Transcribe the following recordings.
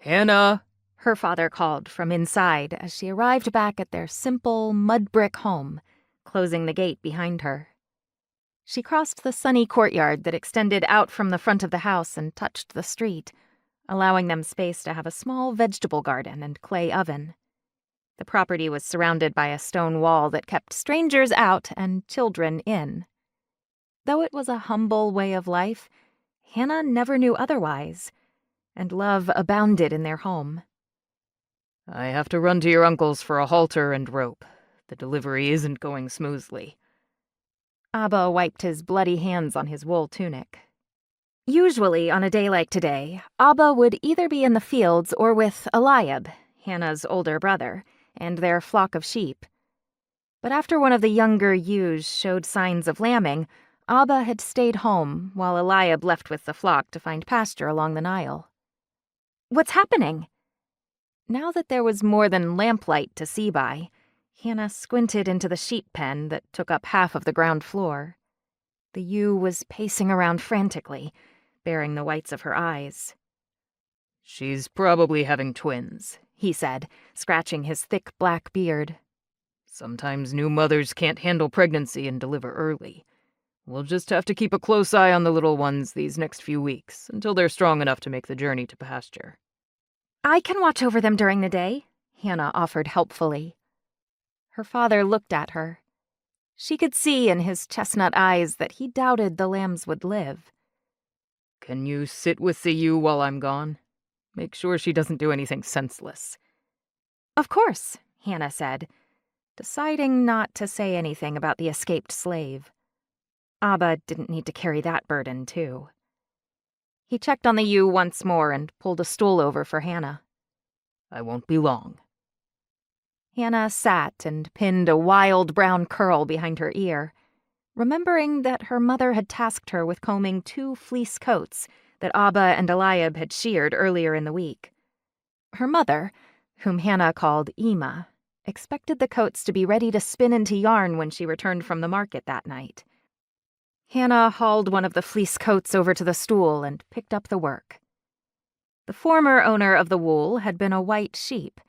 "Hannah!" her father called from inside as she arrived back at their simple mud-brick home, closing the gate behind her. She crossed the sunny courtyard that extended out from the front of the house and touched the street, allowing them space to have a small vegetable garden and clay oven. The property was surrounded by a stone wall that kept strangers out and children in. Though it was a humble way of life, Hannah never knew otherwise, and love abounded in their home. "I have to run to your uncle's for a halter and rope. The delivery isn't going smoothly." Abba wiped his bloody hands on his wool tunic. Usually, on a day like today, Abba would either be in the fields or with Eliab, Hannah's older brother, and their flock of sheep. But after one of the younger ewes showed signs of lambing, Abba had stayed home while Eliab left with the flock to find pasture along the Nile. "What's happening?" Now that there was more than lamplight to see by, Hannah squinted into the sheep pen that took up half of the ground floor. The ewe was pacing around frantically, baring the whites of her eyes. "She's probably having twins," he said, scratching his thick black beard. "Sometimes new mothers can't handle pregnancy and deliver early. We'll just have to keep a close eye on the little ones these next few weeks until they're strong enough to make the journey to pasture." "I can watch over them during the day," Hannah offered helpfully. Her father looked at her. She could see in his chestnut eyes that he doubted the lambs would live. "Can you sit with the ewe while I'm gone? Make sure she doesn't do anything senseless." "Of course," Hannah said, deciding not to say anything about the escaped slave. Abba didn't need to carry that burden, too. He checked on the ewe once more and pulled a stool over for Hannah. "I won't be long." Hannah sat and pinned a wild brown curl behind her ear, remembering that her mother had tasked her with combing 2 fleece coats that Abba and Eliab had sheared earlier in the week. Her mother, whom Hannah called Ima, expected the coats to be ready to spin into yarn when she returned from the market that night. Hannah hauled one of the fleece coats over to the stool and picked up the work. The former owner of the wool had been a white sheep,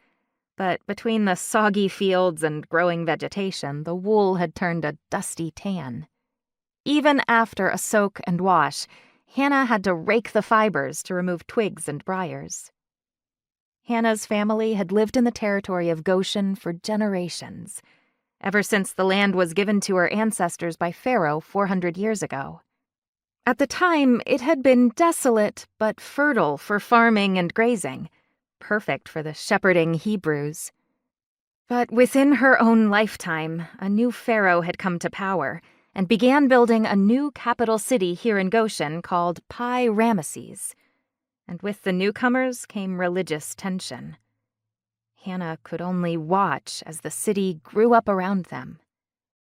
but between the soggy fields and growing vegetation, the wool had turned a dusty tan. Even after a soak and wash, Hannah had to rake the fibers to remove twigs and briars. Hannah's family had lived in the territory of Goshen for generations, ever since the land was given to her ancestors by Pharaoh 400 years ago. At the time, it had been desolate but fertile for farming and grazing, perfect for the shepherding Hebrews. But within her own lifetime, a new pharaoh had come to power and began building a new capital city here in Goshen called Pi-Ramesses. And with the newcomers came religious tension. Hannah could only watch as the city grew up around them.